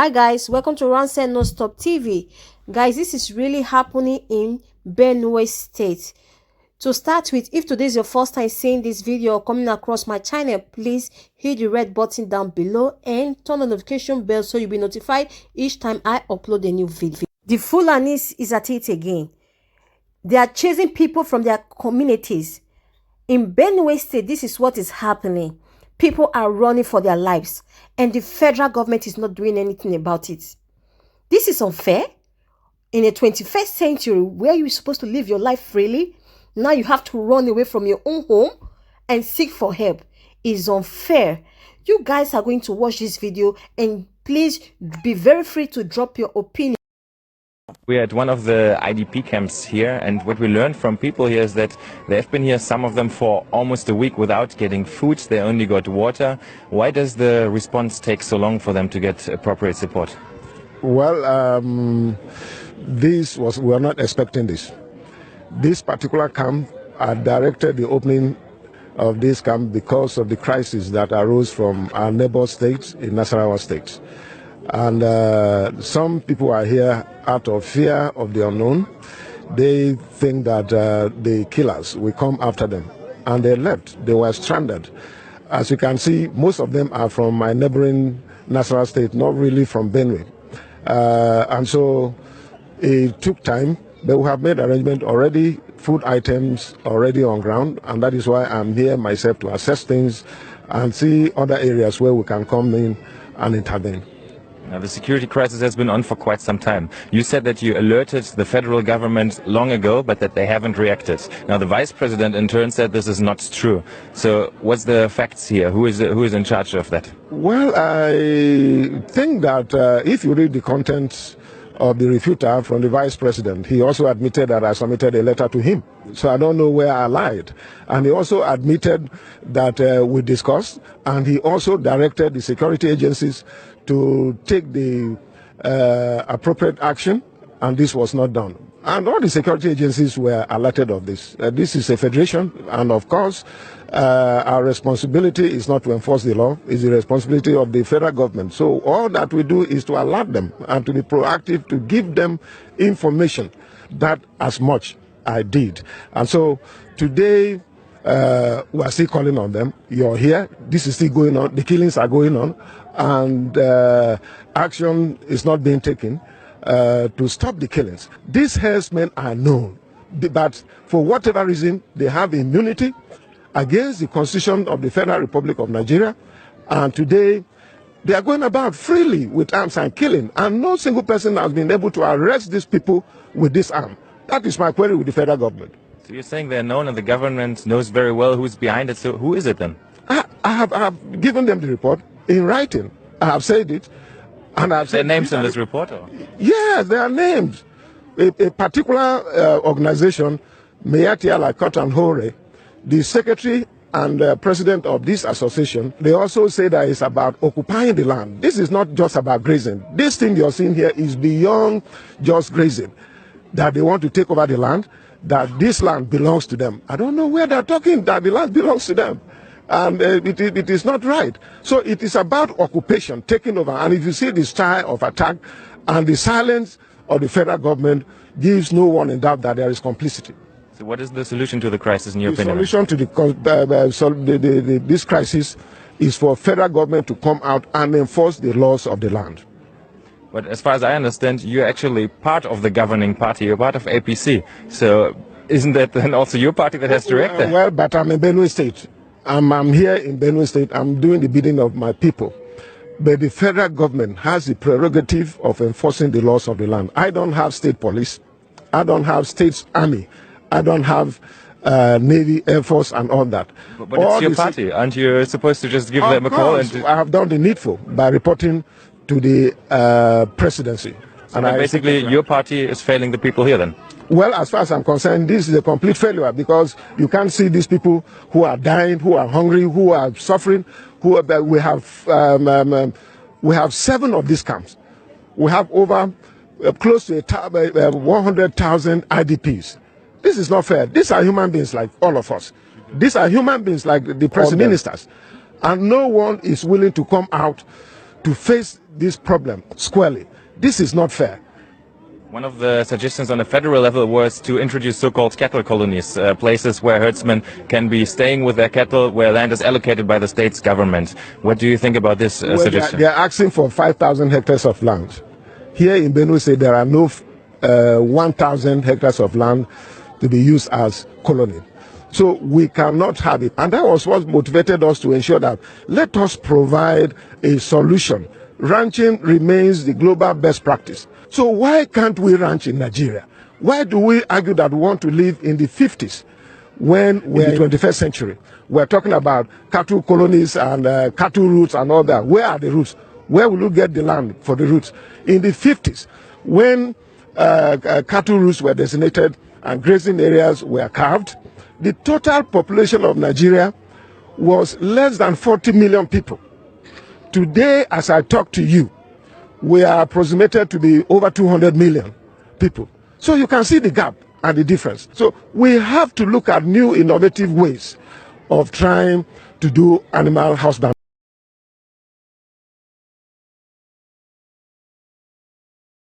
Hi guys, welcome to Ransen No Stop TV. Guys, this is really happening in Benue State. To start with, if today is your first time seeing this video or coming across my channel, please hit the red button down below and turn on the notification bell so you'll be notified each time I upload a new video. The Funlanis is at it again. They are chasing people from their communities. In Benue State, this is what is happening. People are running for their lives and the federal government is not doing anything about it. This is unfair. In the 21st century, where you're supposed to live your life freely, now you have to run away from your own home and seek for help. It's unfair. You guys are going to watch this video and please be very free to drop your opinion. We're at one of the IDP camps here, and what we learned from people here is that they've been here, some of them, for almost a week without getting food. They only got water. Why does the response take so long for them to get appropriate support? Well, we were not expecting this. This particular camp, I directed the opening of this camp because of the crisis that arose from our neighbor states in Nasarawa state. And some people are here out of fear of the unknown. They think that the killers will come after them. And they left. They were stranded. As you can see, most of them are from my neighboring Nasarawa state, not really from Benue. And so it took time, but we have made arrangement already, food items already on ground, and that is why I'm here myself to assess things and see other areas where we can come in and intervene. Now, the security crisis has been on for quite some time. You said that you alerted the federal government long ago, but that they haven't reacted. Now, the vice president in turn said this is not true. So what's the facts here? Who is in charge of that? Well, I think that if you read the contents of the refuter from the vice president, he also admitted that I submitted a letter to him. So I don't know where I lied. And he also admitted that we discussed, and he also directed the security agencies to take the appropriate action, and this was not done. And all the security agencies were alerted of this. This is a federation, and of course, our responsibility is not to enforce the law, it's the responsibility of the federal government. So all that we do is to alert them and to be proactive, to give them information. That as much I did. And so today, we are still calling on them. You're here, this is still going on, the killings are going on, and action is not being taken to stop the killings. These herdsmen are known, but for whatever reason, they have immunity against the Constitution of the Federal Republic of Nigeria, and today they are going about freely with arms and killing, and no single person has been able to arrest these people with this arm. That is my query with the federal government. So you're saying they're known and the government knows very well who's behind it, so who is it then? I have given them the report in writing. I have said it. And I've Their said names in this report? Or? Yes, there are names. A particular organization, Meyatia Lakot and Hore, the secretary and president of this association, they also say that it's about occupying the land. This is not just about grazing. This thing you're seeing here is beyond just grazing. That they want to take over the land, that this land belongs to them. I don't know where they're talking, that the land belongs to them. And it is not right. So it is about occupation, taking over. And if you see the style of attack and the silence of the federal government gives no one in doubt that there is complicity. So what is the solution to the crisis in your opinion? The solution to this crisis is for federal government to come out and enforce the laws of the land. But as far as I understand, you're actually part of the governing party. You're part of APC. So isn't that then also your party that has directed? Well, but I'm in Benue State. I'm here in Benue State. I'm doing the bidding of my people. But the federal government has the prerogative of enforcing the laws of the land. I don't have state police. I don't have state army. I don't have Navy, Air Force, and all that. But it's your party. Aren't you supposed to just give them a call? And I have done the needful by reporting to the presidency. So and basically your party is failing the people here then? Well, as far as I'm concerned, this is a complete failure because you can't see these people who are dying, who are hungry, who are suffering. We have 7 of these camps. We have over close to 100,000 IDPs. This is not fair. These are human beings like all of us. These are human beings like the prime ministers. And no one is willing to come out to face this problem squarely. This is not fair. One of the suggestions on a federal level was to introduce so-called cattle colonies, places where herdsmen can be staying with their cattle, where land is allocated by the state's government. What do you think about this suggestion? They are asking for 5,000 hectares of land. Here in Benue State, there are no 1,000 hectares of land to be used as colony. So we cannot have it. And that was what motivated us to ensure that let us provide a solution. Ranching remains the global best practice. So why can't we ranch in Nigeria? Why do we argue that we want to live in the 50s when we're in the 21st century? We're talking about cattle colonies and cattle routes and all that. Where are the routes? Where will you get the land for the routes? In the 50s, when cattle routes were designated and grazing areas were carved, the total population of Nigeria was less than 40 million people. Today, as I talk to you, we are approximated to be over 200 million people. So you can see the gap and the difference. So we have to look at new innovative ways of trying to do animal husbandry.